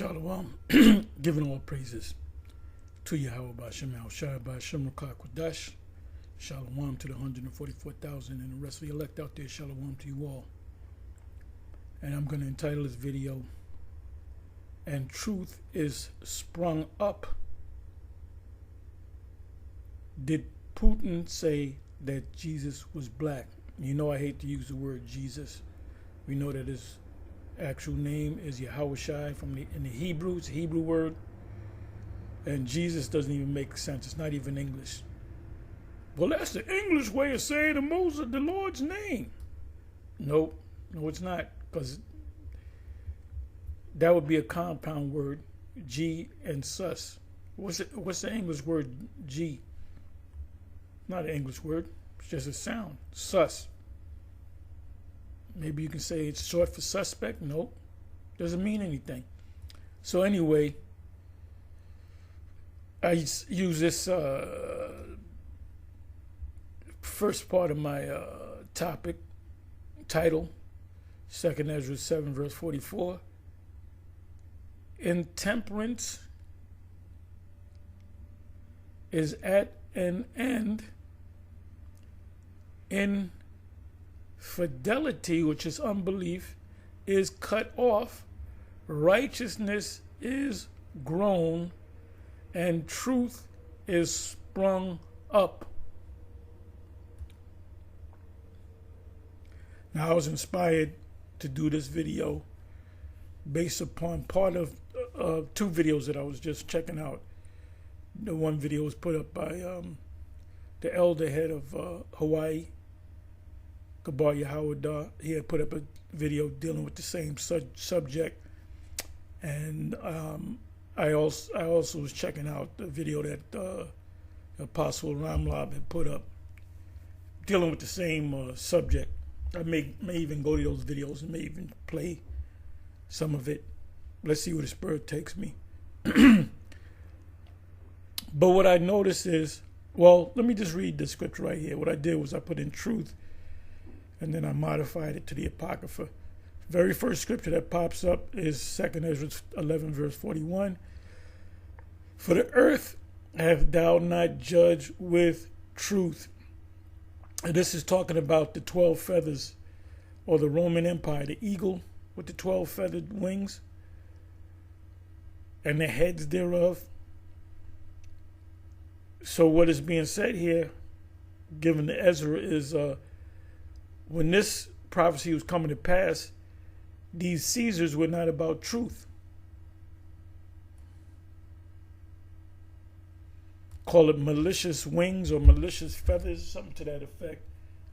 Shalom, giving all praises to Yahweh Ba'Shem Al-Shai Ba'Shem Rakakwadash. Shalom to the 144,000 and the rest of the elect out there. Shalom to you all. And I'm going to entitle this video, "And Truth is Sprung Up." Did Putin say that Jesus was black? You know I hate to use the word Jesus. We know that his actual name is Yahushai in the Hebrew. It's a Hebrew word. And Jesus doesn't even make sense. It's not even English. Well, that's the English way of saying the Lord's name. No, it's not, because that would be a compound word, G and sus. What's the English word G? Not an English word. It's just a sound. Sus. Maybe you can say it's short for suspect. Nope. Doesn't mean anything. So anyway, I use this first part of my title, 2 Ezra 7 verse 44. Intemperance is at an end. Infidelity, which is unbelief, is cut off. Righteousness is grown, and truth is sprung up. Now, I was inspired to do this video based upon part of two videos that I was just checking out. The one video was put up by the elder head of Hawaii, Kabar Yahawada. He had put up a video dealing with the same subject, and I also was checking out the video that Apostle Ramlab had put up dealing with the same subject. I may even go to those videos and may even play some of it. Let's see where the Spirit takes me. But what I noticed is, well, let me just read the scripture right here. What I did was I put in truth, and then I modified it to the Apocrypha. Very first scripture that pops up is 2 Ezra 11 verse 41. For the earth have thou not judged with truth. And this is talking about the 12 feathers, or the Roman Empire, the eagle with the 12 feathered wings and the heads thereof. So what is being said here, given to Ezra, is when this prophecy was coming to pass, these Caesars were not about truth. Call it malicious wings or malicious feathers, something to that effect.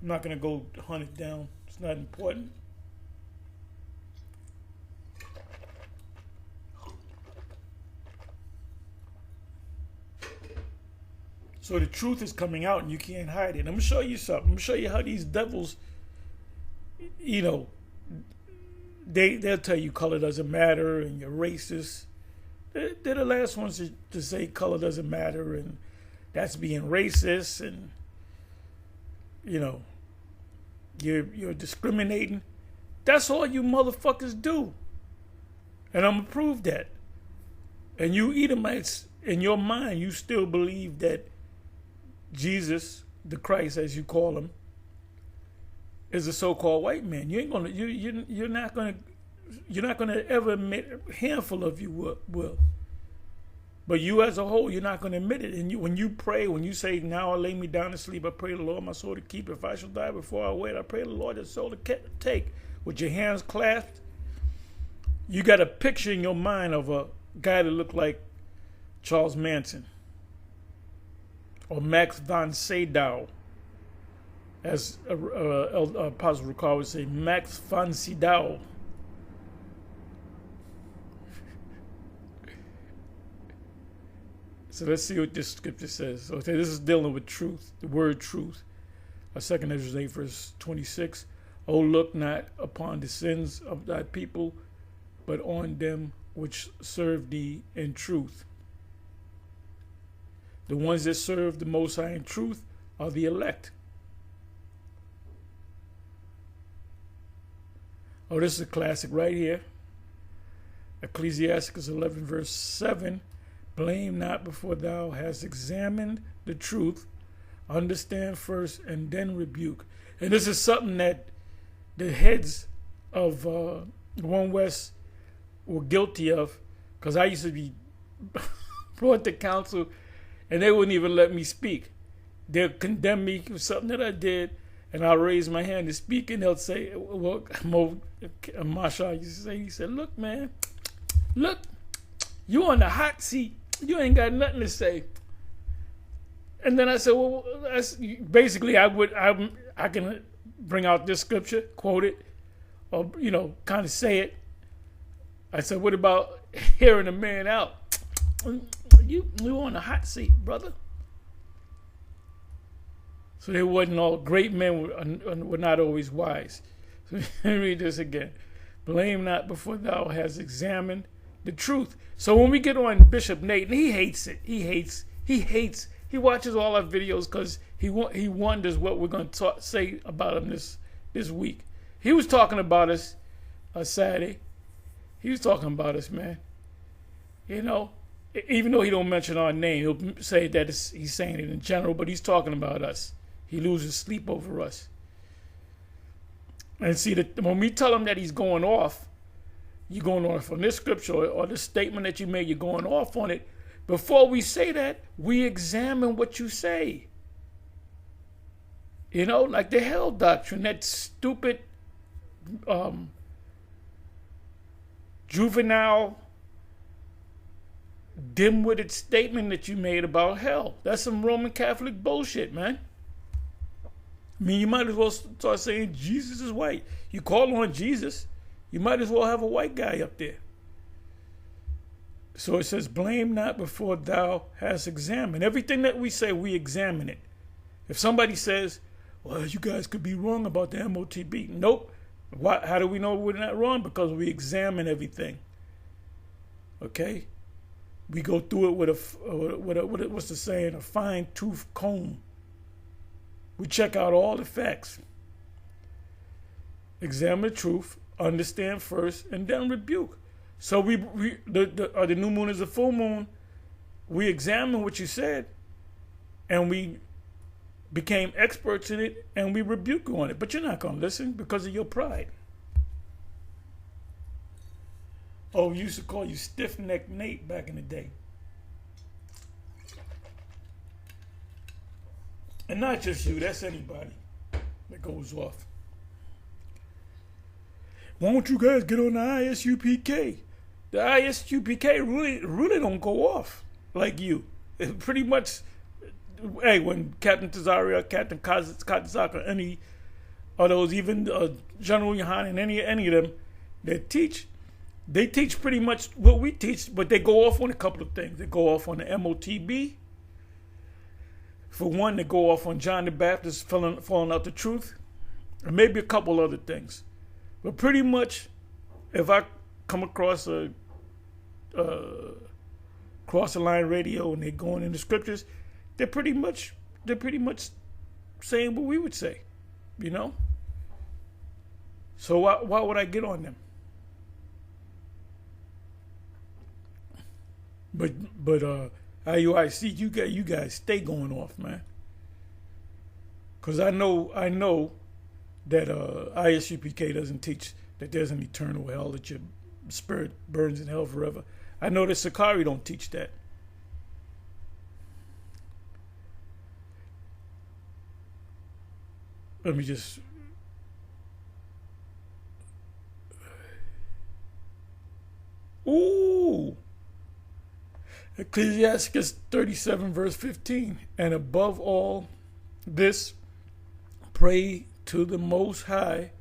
I'm not going to go hunt it down. It's not important. So the truth is coming out and you can't hide it. I'm going to show you something. I'm going to show you how these devils, they'll tell you color doesn't matter and you're racist. They're the last ones to say color doesn't matter and that's being racist, and you're discriminating. That's all you motherfuckers do, and I'm gonna prove that. And you Edomites, in your mind, you still believe that Jesus, the Christ as you call him, is a so-called white man. You ain't gonna, you're not gonna ever admit. A handful of you will. But you as a whole, you're not going to admit it. And when you pray, when you say, now I lay me down to sleep, I pray the Lord my soul to keep. If I shall die before I wait, I pray the Lord his soul to take. With your hands clasped, you got a picture in your mind of a guy that looked like Charles Manson or Max von Sydow, as Apostle Ricard would say, Max von Sydow. So let's see what this scripture says. Okay, this is dealing with truth, the word truth. 2 Ezra 8 verse 26. O look not upon the sins of thy people, but on them which serve thee in truth. The ones that serve the Most High in truth are the elect. Oh, this is a classic right here. Ecclesiastes 11 verse 7, blame not before thou hast examined the truth, understand first and then rebuke. And this is something that the heads of One West were guilty of, because I used to be brought to council and they wouldn't even let me speak. They'll condemn me for something that I did, and I'll raise my hand to speak, and they'll say, well, Masha used to say, he said, look, man, look, you on the hot seat. You ain't got nothing to say. And then I said, well, that's, basically, I can bring out this scripture, quote it, or, kind of say it. I said, what about hearing a man out? You on the hot seat, brother. So they wasn't all great men were not always wise. So let me read this again. Blame not before thou hast examined the truth. So when we get on Bishop Nate, and he hates it. He watches all our videos because he wonders what we're going to say about him this week. He was talking about us Saturday. He was talking about us, man. Even though he don't mention our name, he'll say that he's saying it in general, but he's talking about us. He loses sleep over us. And see, that when we tell him that he's going off, you're going off on this scripture or the statement that you made, you're going off on it. Before we say that, we examine what you say. Like the hell doctrine, that stupid juvenile, dim-witted statement that you made about hell. That's some Roman Catholic bullshit, man. I mean, you might as well start saying Jesus is white. You call on Jesus, you might as well have a white guy up there. So it says, blame not before thou hast examined. Everything that we say, we examine it. If somebody says, well, you guys could be wrong about the MOTB. Nope. How do we know we're not wrong? Because we examine everything. Okay? We go through it with what's the saying? A fine-tooth comb. We check out all the facts. Examine the truth, understand first, and then rebuke. So the new moon is a full moon. We examine what you said, and we became experts in it, and we rebuke you on it. But you're not going to listen because of your pride. Oh, we used to call you Stiff-Necked Nate back in the day. And not just you, that's anybody that goes off. Why don't you guys get on the ISUPK? The ISUPK really don't go off like you. It pretty much, hey, when Captain Tazaria, Captain Kazaka, any of those, even General Yohan and any of them that they teach pretty much what we teach, but they go off on a couple of things. They go off on the MOTB. For one, they go off on John the Baptist falling out the truth, and maybe a couple other things. But pretty much, if I come across a cross the line radio and they're going in the scriptures, they're pretty much saying what we would say, So why would I get on them? But IUIC, you guys stay going off, man. Because I know that ISUPK doesn't teach that there's an eternal hell, that your spirit burns in hell forever. I know that Sakari don't teach that. Let me just... Ooh! Ecclesiastes 37 verse 15. And above all this, pray to the Most High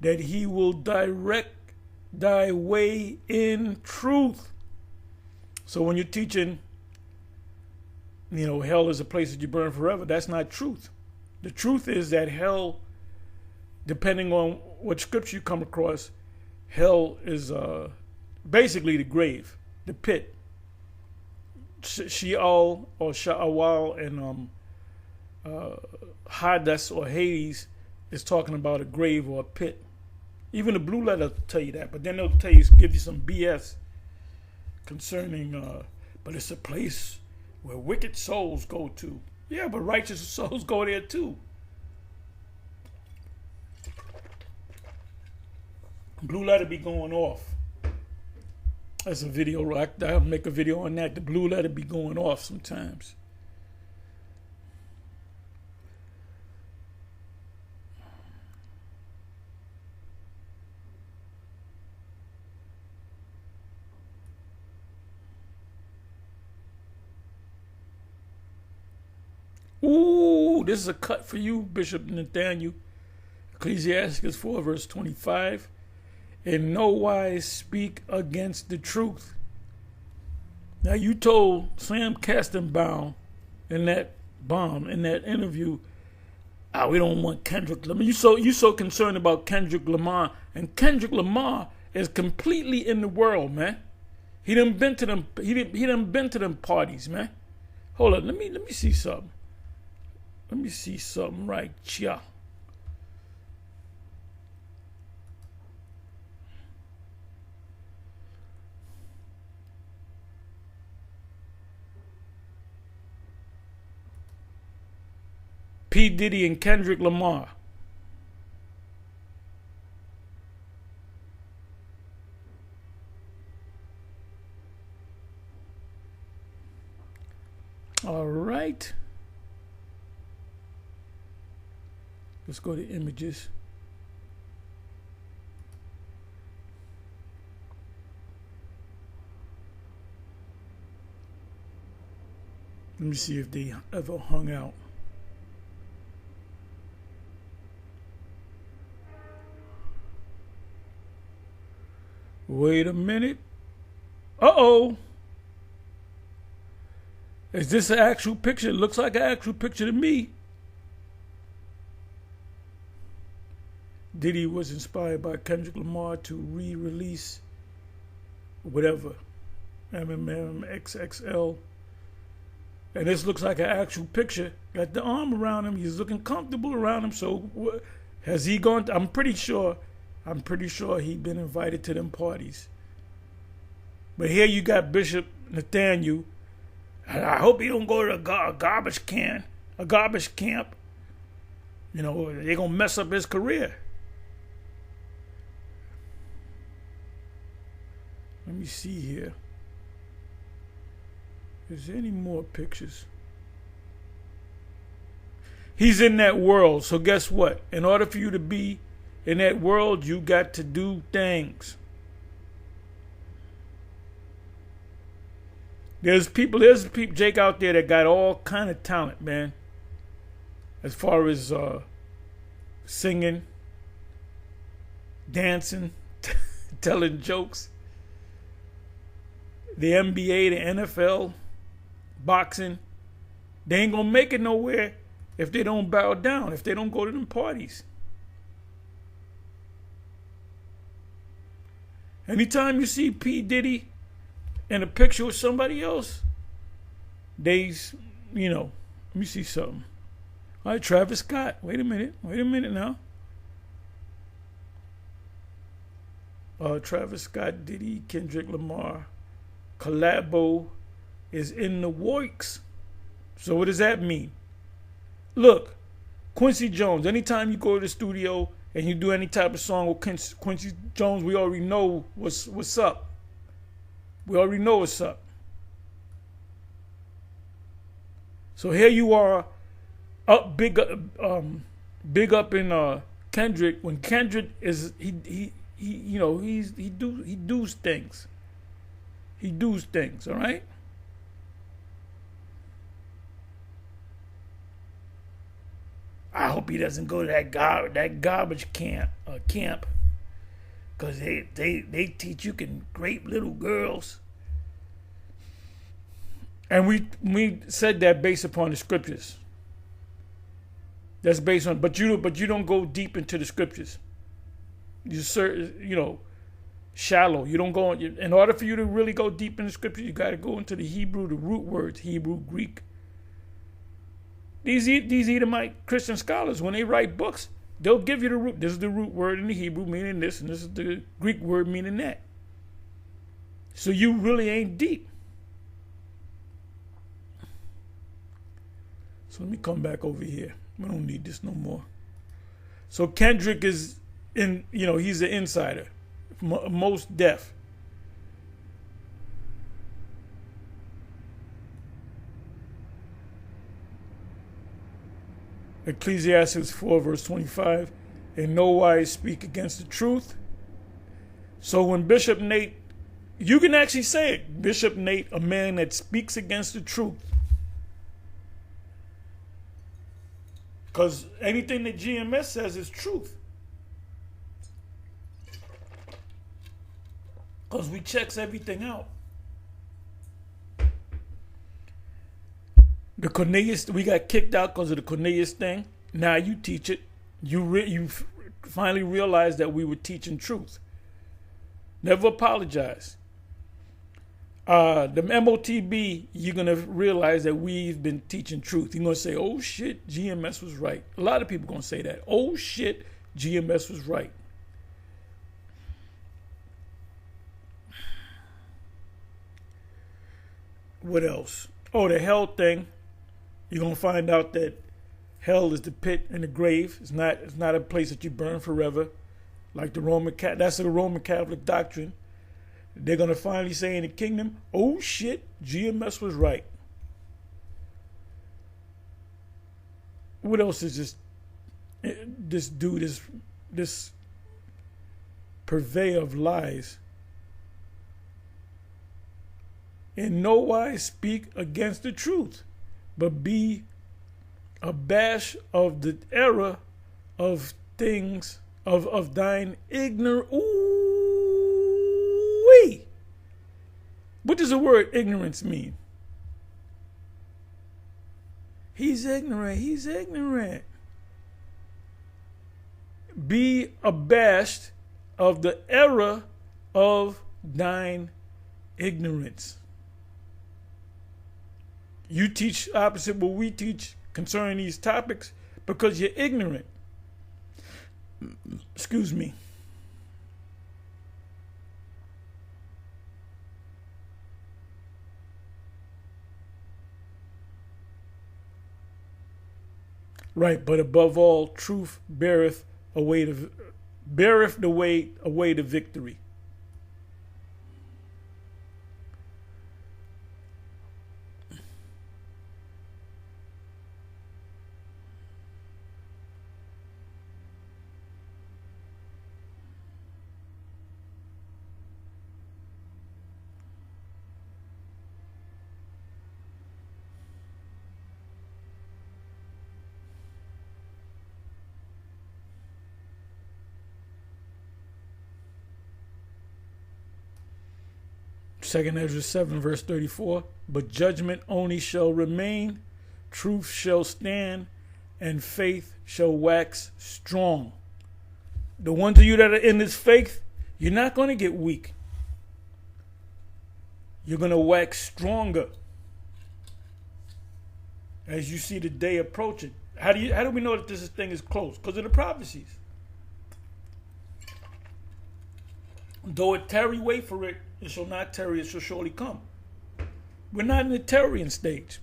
that he will direct thy way in truth. So when you're teaching, hell is a place that you burn forever, that's not truth. The truth is that hell, depending on what scripture you come across, hell is basically the grave, the pit. Sheol or Sha'awal and Hades or Hades is talking about a grave or a pit. Even the blue letter will tell you that, but then they'll give you some BS concerning, but it's a place where wicked souls go to. Yeah, but righteous souls go there too. Blue letter be going off. That's a video. I'll make a video on that. The blue letter be going off sometimes. Ooh, this is a cut for you, Bishop Nathaniel. Ecclesiastes 4, verse 25. In no wise speak against the truth. Now you told Sam Castenbaum in that interview, we don't want Kendrick Lamar. You so concerned about Kendrick Lamar, and Kendrick Lamar is completely in the world, man. He done been to them. He done been to them parties, man. Hold on, let me see something. Let me see something right here. P. Diddy and Kendrick Lamar. All right. Let's go to images. Let me see if they ever hung out. Wait a minute. Uh-oh. Is this an actual picture? It looks like an actual picture to me. Diddy was inspired by Kendrick Lamar to re-release whatever, XXL. And this looks like an actual picture. Got the arm around him. He's looking comfortable around him. So has he gone? I'm pretty sure he'd been invited to them parties. But here you got Bishop Nathaniel. I hope he don't go to a garbage camp. You know, they're going to mess up his career. Let me see here. Is there any more pictures? He's in that world. So guess what? In order for you to be in that world, you got to do things. There's people, Jake, out there that got all kind of talent, man. As far as singing, dancing, telling jokes. The NBA, the NFL, boxing. They ain't gonna make it nowhere if they don't bow down, if they don't go to them parties. Anytime you see P. Diddy in a picture with somebody else, let me see something. All right, Travis Scott. Wait a minute now. Travis Scott, Diddy, Kendrick Lamar. Collabo is in the works. So what does that mean? Look, Quincy Jones, anytime you go to the studio and you do any type of song with Quincy Jones, we already know what's up. We already know what's up. So here you are, big up in Kendrick. When Kendrick is he does things. He does things, all right? I hope he doesn't go to that garbage camp, because they teach you can rape little girls. And we said that based upon the scriptures. That's based on, but you don't go deep into the scriptures. Shallow. You don't go in order for you to really go deep in the scriptures, you got to go into the Hebrew, the root words, Hebrew, Greek. These Edomite Christian scholars, when they write books, they'll give you the root. This is the root word in the Hebrew meaning this, and this is the Greek word meaning that. So you really ain't deep. So let me come back over here. We don't need this no more. So Kendrick is he's an insider, most deaf. Ecclesiastes 4 verse 25, in no wise speak against the truth. So when Bishop Nate, you can actually say it, Bishop Nate, a man that speaks against the truth. Because anything that GMS says is truth. Because we checks everything out. The Cornelius, we got kicked out because of the Cornelius thing. Now you teach it. You finally realized that we were teaching truth. Never apologize. The MOTB, you're going to realize that we've been teaching truth. You're going to say, oh shit, GMS was right. A lot of people going to say that. Oh shit, GMS was right. What else? Oh, the hell thing. You're going to find out that hell is the pit and the grave. It's not a place that you burn forever. Like that's the Roman Catholic doctrine. They're going to finally say in the kingdom, oh shit, GMS was right. What else is this dude, this purveyor of lies? In no wise speak against the truth, but be abashed of the error of things of thine ignorant. Ooh-wee. What does the word ignorance mean? He's ignorant. He's ignorant. Be abashed of the error of thine ignorance. You teach opposite what we teach concerning these topics because you're ignorant. Excuse me. Right, but above all, truth beareth the way to victory. Second Ezra 7 verse 34, but judgment only shall remain, truth shall stand, and faith shall wax strong. The ones of you that are in this faith, you're not going to get weak. You're going to wax stronger as you see the day approaching. How do we know that this thing is close? Because of the prophecies. Though it tarry, wait for it. It shall not tarry, it shall surely come. We're not in the tarrying stage.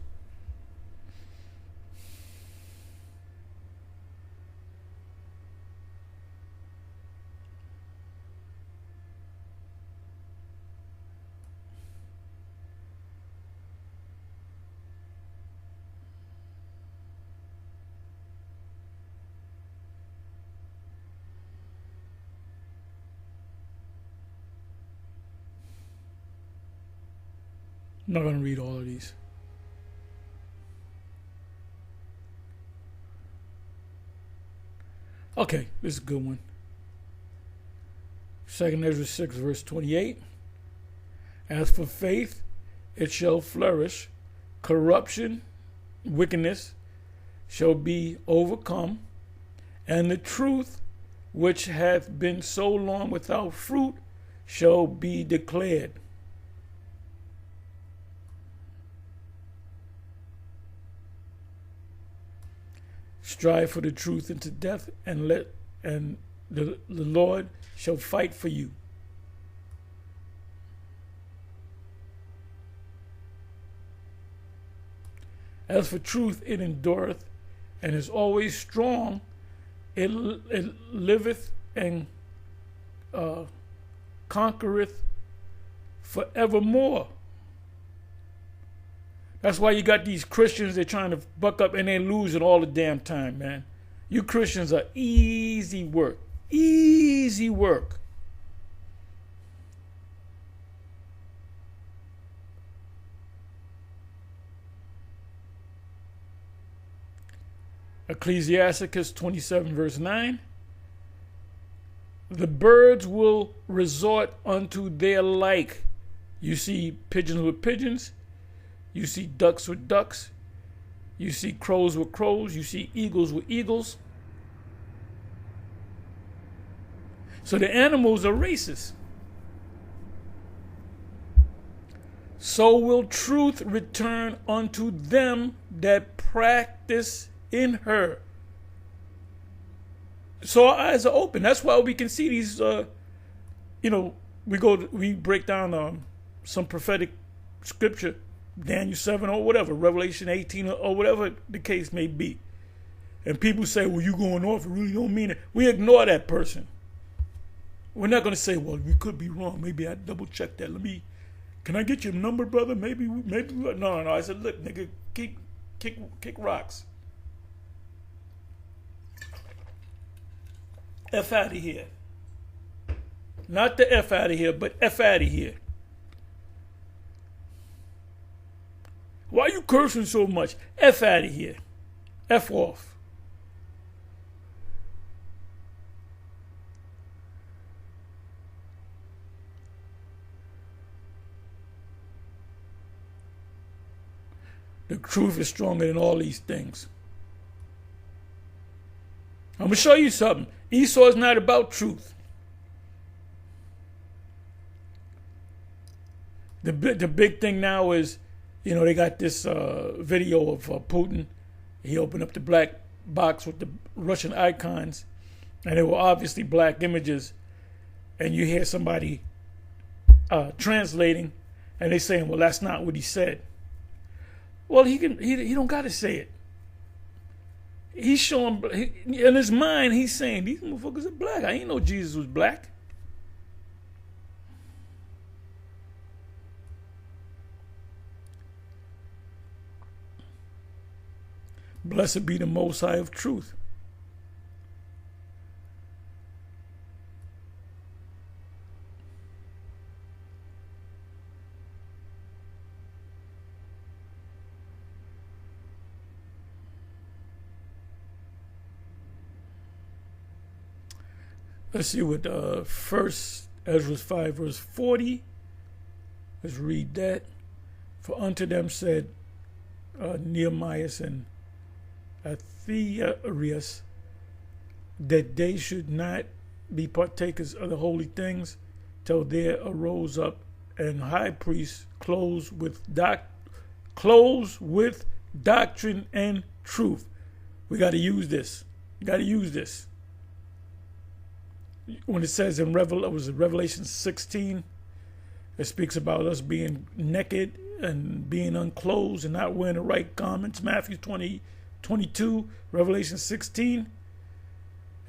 I'm not going to read all of these. Okay, this is a good one. 2 Ezra 6 verse 28. As for faith, it shall flourish. Corruption, wickedness shall be overcome. And the truth, which hath been so long without fruit, shall be declared. Strive for the truth unto death, and the Lord shall fight for you. As for truth, it endureth and is always strong. It liveth and conquereth forevermore. That's why you got these Christians, they're trying to buck up and they're losing all the damn time, man. You Christians are easy work. Easy work. Ecclesiasticus 27 verse 9. The birds will resort unto their like. You see pigeons with pigeons. You see ducks with ducks. You see crows with crows. You see eagles with eagles. So the animals are racist. So will truth return unto them that practice in her. So our eyes are open. That's why we can see these, we break down some prophetic scripture, Daniel 7 or whatever, Revelation 18 or whatever the case may be. And people say, well, you going off, it really don't mean it. We ignore that person. We're not going to say, well, we could be wrong. Maybe I double check that. Can I get your number, brother? Maybe. No. I said, look, nigga, kick rocks. F out of here. Not the F out of here, but F out of here. Why are you cursing so much? F out of here. F off. The truth is stronger than all these things. I'm going to show you something. Esau is not about truth. The big thing now is, they got this video of Putin. He opened up the black box with the Russian icons, and they were obviously black images. And you hear somebody translating, and they saying, well, that's not what he said. Well, he don't got to say it. He's showing, in his mind, he's saying, these motherfuckers are black. I ain't know Jesus was black. Blessed be the Most High of truth. Let's see what 1 Ezra 5 verse 40. Let's read that. For unto them said Nehemiah and Athaliah that they should not be partakers of the holy things till there arose up an high priest clothed with doctrine and truth. We got to use this. When it says in Revelation 16, it speaks about us being naked and being unclothed and not wearing the right garments. Matthew 20:22, Revelation 16.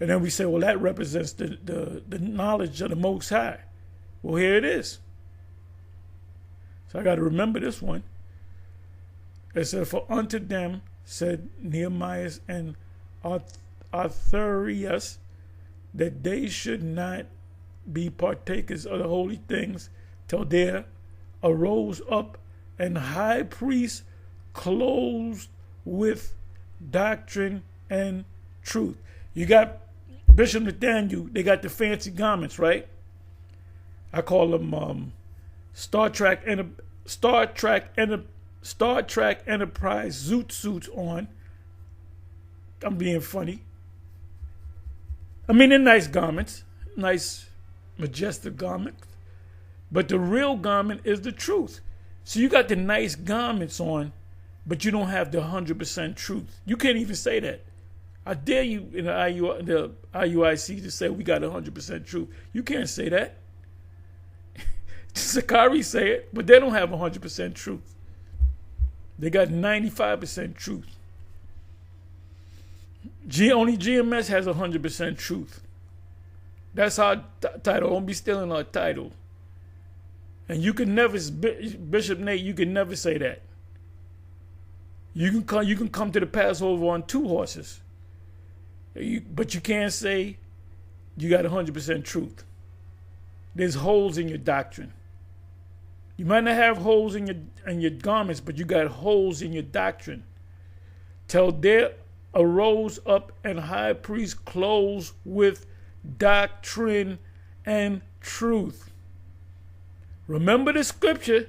And then we say, well, that represents the knowledge of the Most High. Well, here it is. So I got to remember this one. It said, for unto them said Nehemiah and Athaliah that they should not be partakers of the holy things till there arose up an high priest clothed with doctrine and truth. You got Bishop Nathaniel, they got the fancy garments, right? I call them Star Trek Enterprise zoot suits on. I'm being funny. I mean, they're nice garments, nice, majestic garments. But the real garment is the truth. So you got the nice garments on, but you don't have the 100% truth. You can't even say that. I dare you in the IUIC to say we got 100% truth. You can't say that. Sakari say it, but they don't have 100% truth. They got 95% truth. Only GMS has 100% truth. That's our title. Don't be stealing our title. And you can never, Bishop Nate, you can never say that. You can come to the Passover on 2 horses. But you can't say you got 100% truth. There's holes in your doctrine. You might not have holes in your garments, but you got holes in your doctrine. Till there arose up an high priest clothed with doctrine and truth. Remember the scripture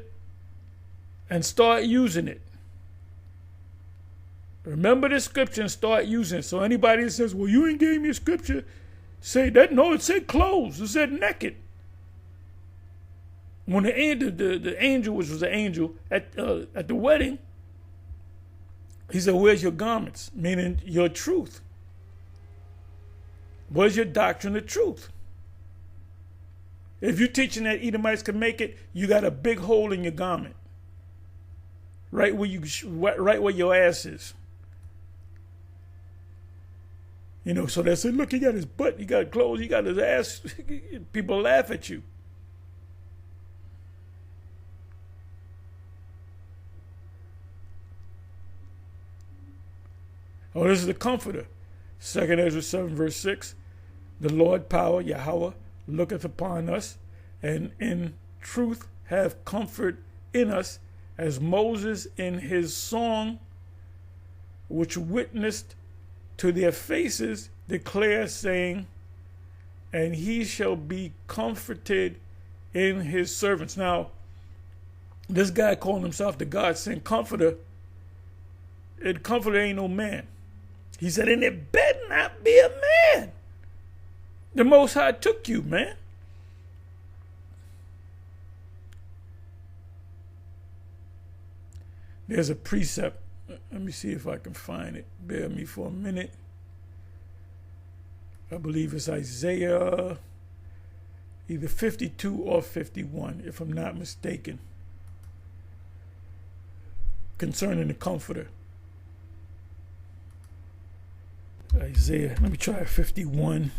and start using it. Remember the scripture and start using it. So anybody that says, well, you ain't gave me a scripture, say that. No, it said clothes. It said naked. When the angel, which was the angel at the wedding, he said, where's your garments? Meaning your truth. Where's your doctrine of truth? If you're teaching that Edomites can make it, you got a big hole in your garment. Right where your ass is. You know, so they said, look, he got his butt, he got clothes, he got his ass. People laugh at you. Oh, this is the comforter. 2 Ezra 7 verse 6. The Lord power, Yahweh, looketh upon us, and in truth have comfort in us, as Moses in his song, which witnessed to their faces, declare, saying, and he shall be comforted in his servants. Now, this guy calling himself the God sent comforter, and comforter ain't no man. He said, and it better not be a man. The Most High took you, man. There's a precept. Let me see if I can find it. Bear me for a minute. I believe it's Isaiah either 52 or 51, if I'm not mistaken, concerning the comforter. Isaiah, let me try 51.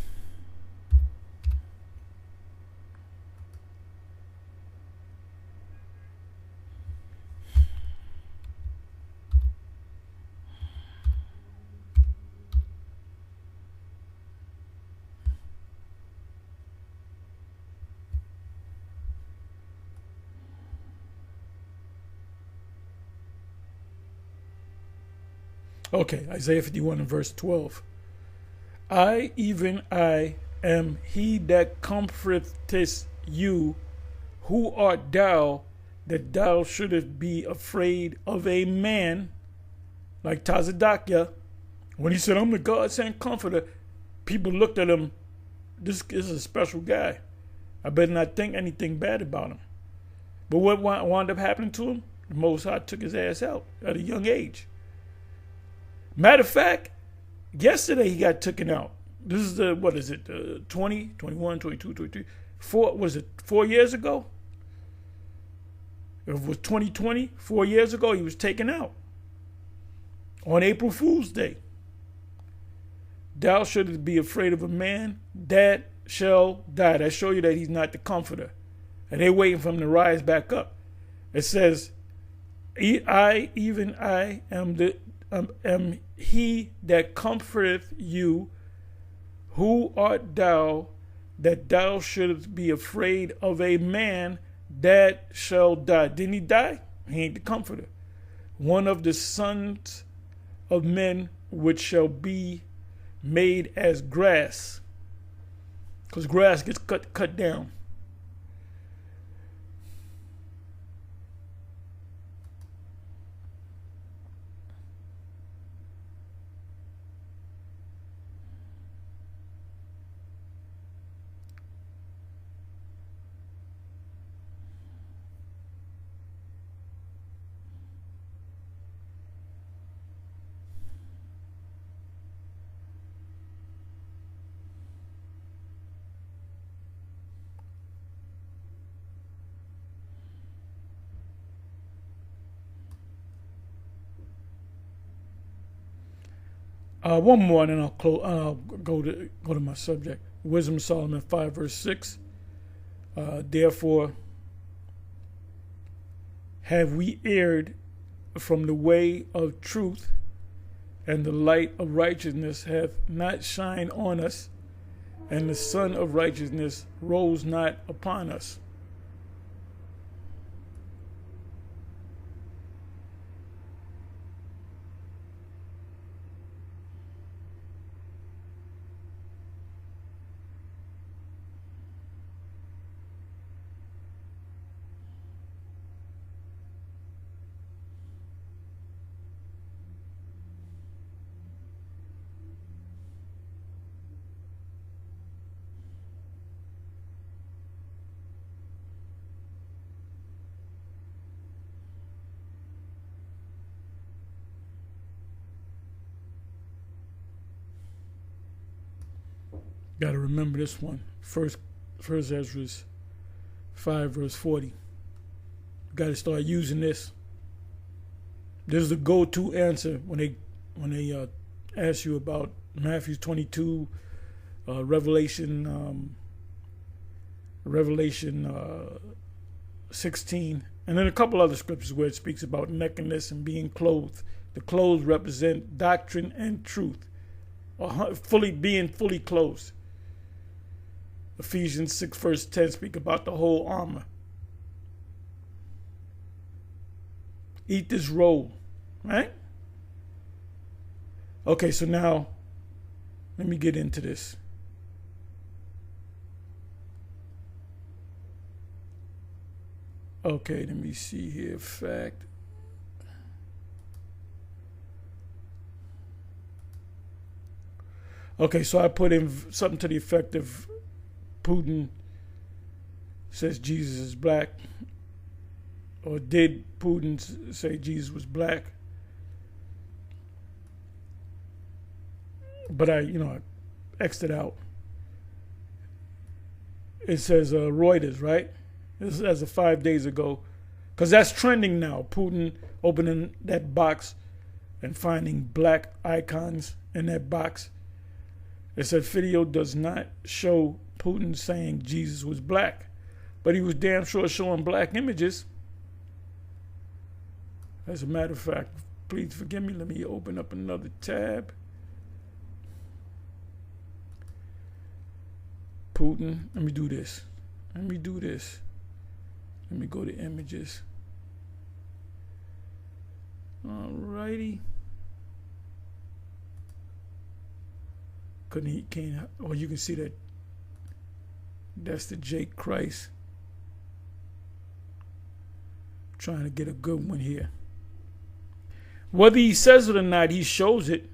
Okay, Isaiah 51 and verse 12. I, even I, am he that comforteth you. Who art thou, that thou shouldest be afraid of a man? Like Tazadakia, when he said, I'm the God sent comforter, people looked at him, this is a special guy. I better not think anything bad about him. But what wound up happening to him? The Most High took his ass out at a young age. Matter of fact, yesterday he got taken out. This is 20, 21, 22, 23, 4 years ago? It was 2020, 4 years ago, he was taken out. On April Fool's Day. Thou shouldst be afraid of a man that shall die. That show you that he's not the comforter. And they're waiting for him to rise back up. It says, I, even I, am he that comforteth you. Who art thou, that thou shouldst be afraid of a man that shall die? Didn't he die? He ain't the comforter. One of the sons of men which shall be made as grass. Because grass gets cut down. One more, and then I'll close. I'll go to my subject. Wisdom of Solomon 5 verse 6. Therefore, have we erred from the way of truth, and the light of righteousness hath not shined on us, and the sun of righteousness rose not upon us. Got to remember this one. First Ezra 5 verse 40. Got to start using this. This is the go-to answer when they ask you about Matthew 22, Revelation 16, and then a couple other scriptures where it speaks about nakedness and being clothed. The clothes represent doctrine and truth, being fully clothed. Ephesians 6 verse 10 speak about the whole armor. Eat this roll, right? Okay, so now let me get into this. Okay, let me see here. Fact. Okay, so I put in something to the effect of Putin says Jesus is black, or did Putin say Jesus was black? But I X'd it out. It says Reuters, right? This is as of 5 days ago, because that's trending now. Putin opening that box and finding black icons in that box. It said video does not show Putin saying Jesus was black, but he was damn sure showing black images. As a matter of fact, please forgive me. Let me open up another tab. Putin. Let me do this. Let me go to images. Alrighty. You can see that. That's the Jake Christ. Trying to get a good one here. Whether he says it or not, he shows it.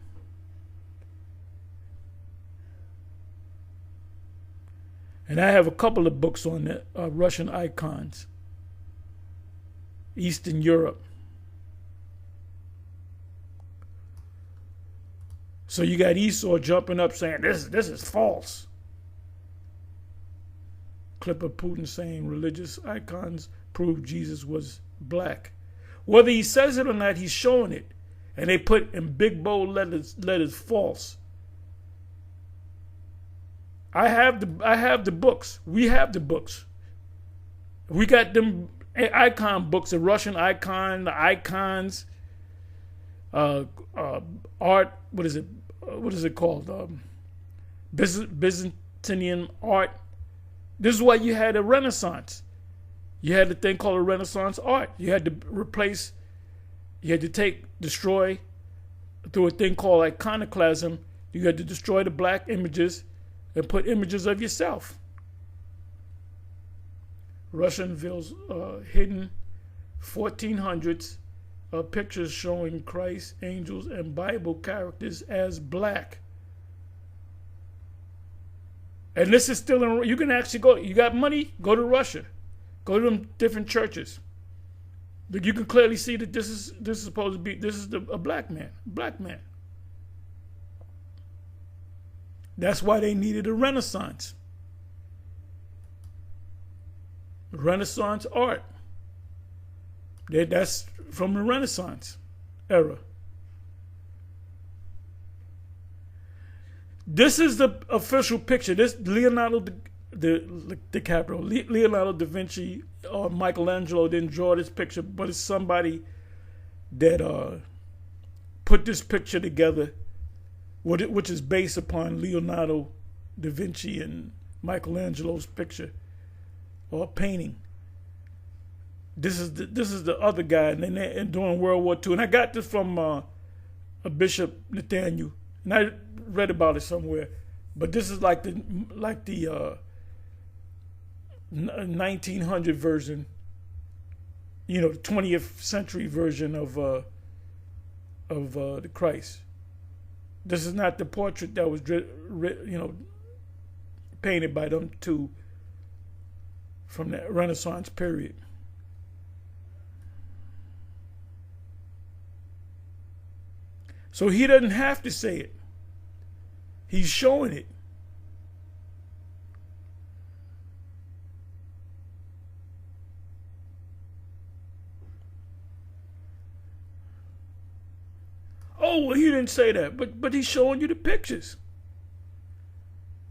And I have a couple of books on the Russian icons. Eastern Europe. So you got Esau jumping up saying, this is false. Clip of Putin saying religious icons prove Jesus was black. Whether he says it or not, he's showing it. And they put in big bold letters false. I have the books. We have the books. We got them icon books, the Russian icon, the icons, art. What is it? What is it called? Byzantine art. This is why you had a Renaissance. You had a thing called a Renaissance art. You had to destroy through a thing called iconoclasm. You had to destroy the black images and put images of yourself. Russia unveils hidden 1400s pictures showing Christ, angels, and Bible characters as black. And this is still in. You can actually go. You got money? Go to Russia. Go to them different churches. But you can clearly see that this is supposed to be. A black man. Black man. That's why they needed a Renaissance. Renaissance art. That's from the Renaissance era. This is the official picture. This Leonardo DiCaprio, Leonardo da Vinci or Michelangelo didn't draw this picture, but it's somebody that put this picture together, which is based upon Leonardo da Vinci and Michelangelo's picture or painting. This is the other guy, and during World War II, and I got this from a Bishop Nathaniel, and I read about it somewhere. But this is like the 1900 version, the 20th century version of the Christ. This is not the portrait that was painted by them two from the Renaissance period. So he doesn't have to say it. He's showing it. Oh, well, he didn't say that, but he's showing you the pictures.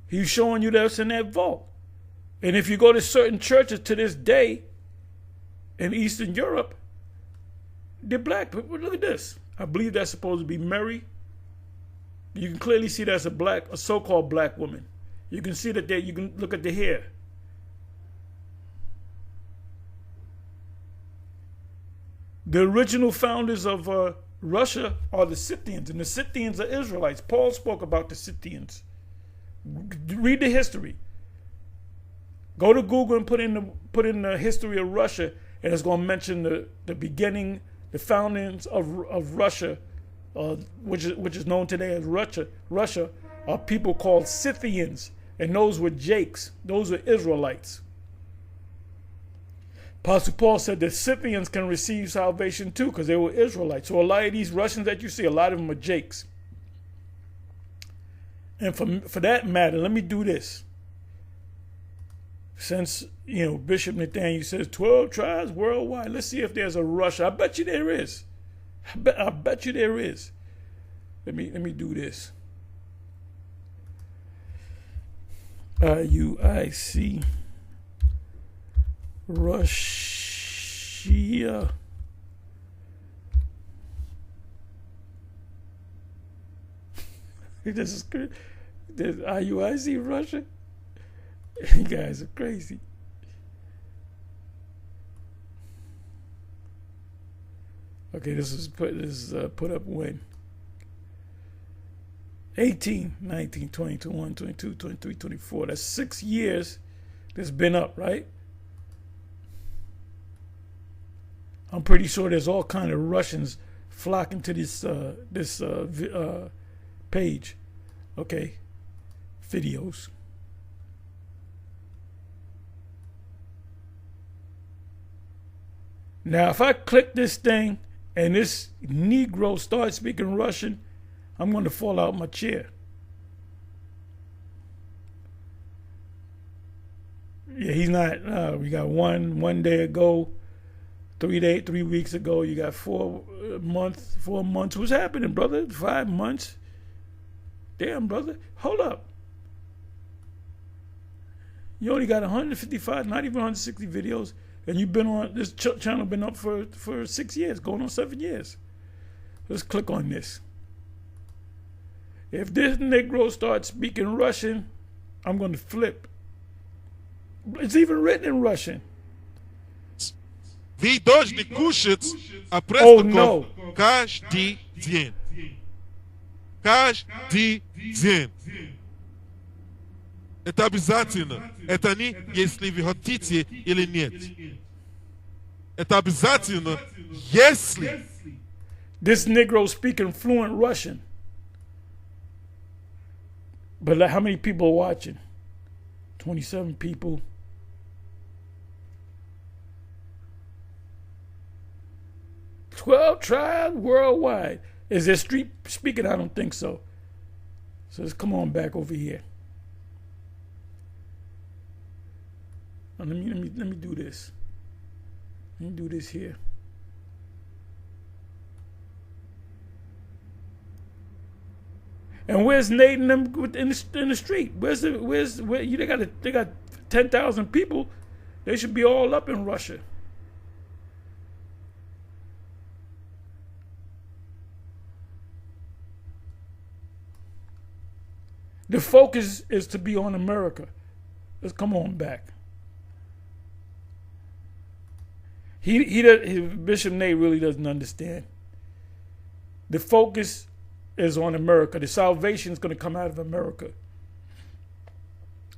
He's showing you that's in that vault. And if you go to certain churches to this day in Eastern Europe, they're black. But look at this. I believe that's supposed to be Mary. You can clearly see that's a so-called black woman. You can see that you can look at the hair. The original founders of Russia are the Scythians, and the Scythians are Israelites. Paul spoke about the Scythians. Read the history. Go to Google and put in the history of Russia, and it's going to mention the beginning, the foundings of Russia, which is known today as Russia, are people called Scythians, and those were Jakes. Those are Israelites. Apostle Paul said that Scythians can receive salvation too because they were Israelites. So a lot of these Russians that you see, a lot of them are Jakes. And for that matter, let me do this. Since, Bishop Nathaniel says 12 tribes worldwide, let's see if there's a Russia. I bet you there is. I bet you there is. Let me do this. RUIC Russia. This is good. There's RUIC Russia. You guys are crazy. Okay, this is put up when? 18, 19, 20, 21, 22, 23, 24. That's 6 years that's been up, right? I'm pretty sure there's all kind of Russians flocking to this page. Okay, videos. Now, if I click this thing and this Negro starts speaking Russian, I'm going to fall out my chair. Yeah, he's not. We got one day ago, 3 weeks ago. You got 4 months. What's happening, brother? 5 months. Damn, brother. Hold up. You only got 155, not even 160 videos. And you've been on this channel, been up for 6 years, going on 7 years. Let's click on this. If this Negro starts speaking Russian, I'm going to flip. It's even written in Russian. Вы должны кушать Oh no. каждый день. Каждый день. Это обязательно. Это не, если вы хотите или нет. Это обязательно, если. This Negro speaking fluent Russian. But how many people are watching? 27 people. "12 tribes worldwide." Is there street speaking? I don't think so. So let's come on back over here. Let me do this. Let me do this here. And where's Nate and them in the street? Where they got 10,000 people. They should be all up in Russia. The focus is to be on America. Let's come on back. Bishop Nate really doesn't understand. The focus is on America. The salvation is going to come out of America.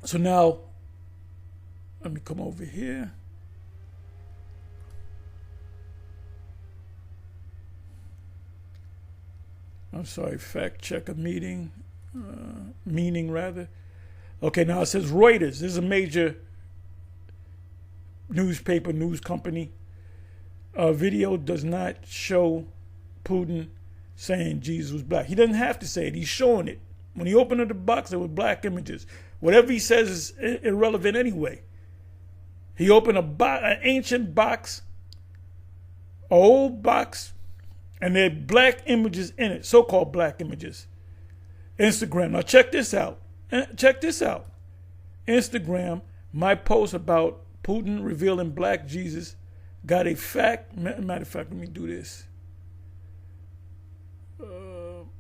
So now, let me come over here. I'm sorry, fact check a meeting. Meaning rather. Okay, now it says Reuters. This is a major newspaper, news company. Video does not show Putin saying Jesus was black. He doesn't have to say it. He's showing it. When he opened up the box, there were black images. Whatever he says is irrelevant anyway. He opened an ancient box, an old box, and there are black images in it, so-called black images. Instagram. Now check this out. Instagram, my post about Putin revealing black Jesus got a fact. Matter of fact, let me do this.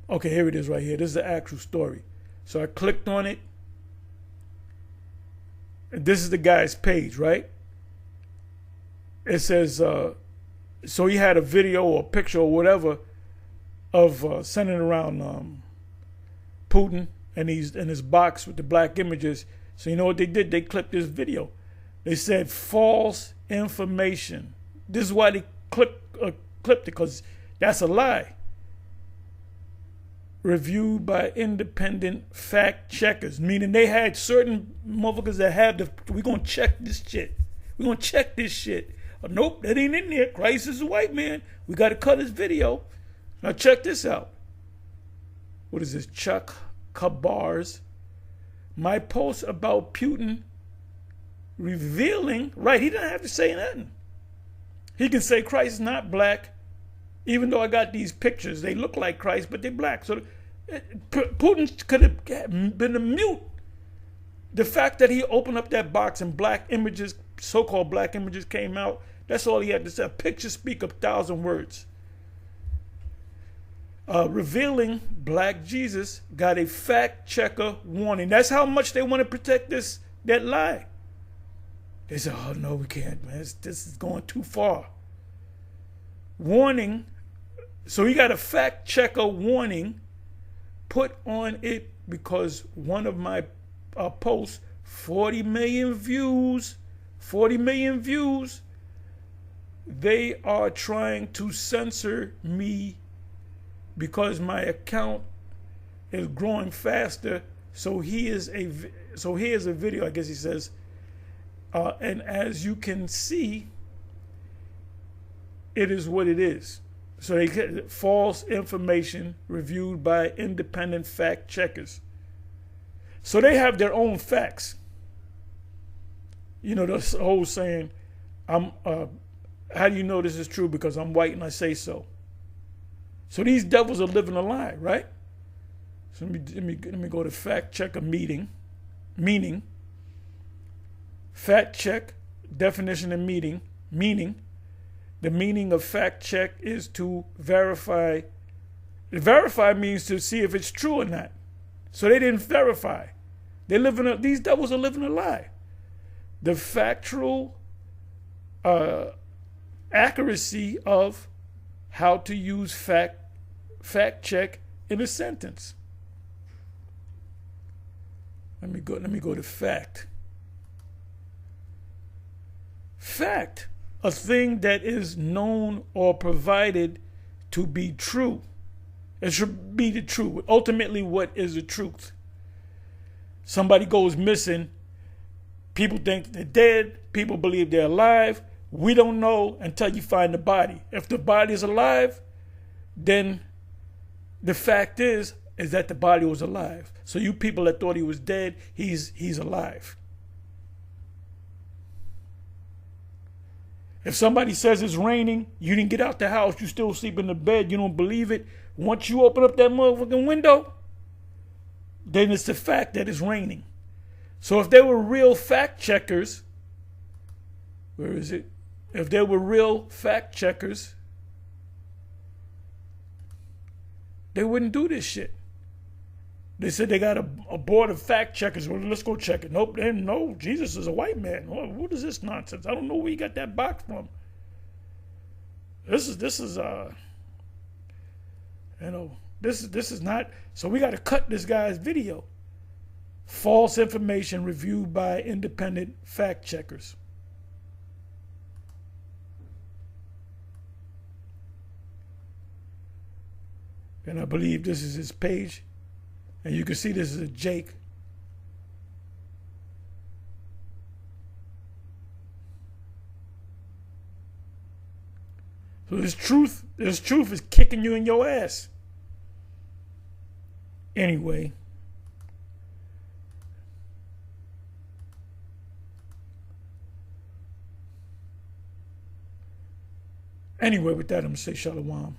Okay, here it is right here. This is the actual story. So I clicked on it. And this is the guy's page, right? It says, so he had a video or a picture or whatever of sending around Putin and he's in his box with the black images. So you know what they did? They clipped this video. They said false information. This is why they clipped it, because that's a lie. Reviewed by independent fact checkers, meaning they had certain motherfuckers that have we're going to check this shit. We're going to check this shit. Nope, that ain't in there. Christ is a white man. We got to cut his video. Now check this out. What is this? Chuck Kabars. My post about Putin revealing, right, he doesn't have to say nothing. He can say Christ is not black, even though I got these pictures. They look like Christ, but they're black. So Putin could have been a mute. The fact that he opened up that box and black images, so-called black images came out, that's all he had to say. A picture speak 1,000 words. Revealing black Jesus got a fact checker warning. That's how much they want to protect that lie. They said, oh no, we can't, man. This is going too far. Warning. So he got a fact checker warning put on it because one of my posts, 40 million views. They are trying to censor me because my account is growing faster. So here's a video, I guess he says, and as you can see, it is what it is. So they get false information reviewed by independent fact checkers. So they have their own facts. You know, the whole saying, how do you know this is true? Because I'm white and I say so. So these devils are living a lie, right? So let me go to fact checker meaning. Fact check, definition of meaning. The meaning of fact check is to verify. Verify means to see if it's true or not. So they didn't verify. These devils are living a lie. The factual accuracy of how to use fact check in a sentence. Let me go to fact. Fact, a thing that is known or provided to be true. It should be the truth. Ultimately, what is the truth? Somebody goes missing. People think they're dead. People believe they're alive. We don't know until you find the body. If the body is alive, then the fact is that the body was alive. So you people that thought he was dead, he's alive. If somebody says it's raining, you didn't get out the house, you still sleep in the bed, you don't believe it. Once you open up that motherfucking window, then it's the fact that it's raining. So if they were real fact checkers, where is it? If they were real fact checkers, they wouldn't do this shit. They said they got a board of fact checkers. Well, let's go check it. Nope, no, Jesus is a white man. What is this nonsense? I don't know where you got that box from. This is this is not. So we got to cut this guy's video. False information reviewed by independent fact checkers. And I believe this is his page. And you can see this is a Jake. So this truth is kicking you in your ass. Anyway. With that, I'm going to say shalom.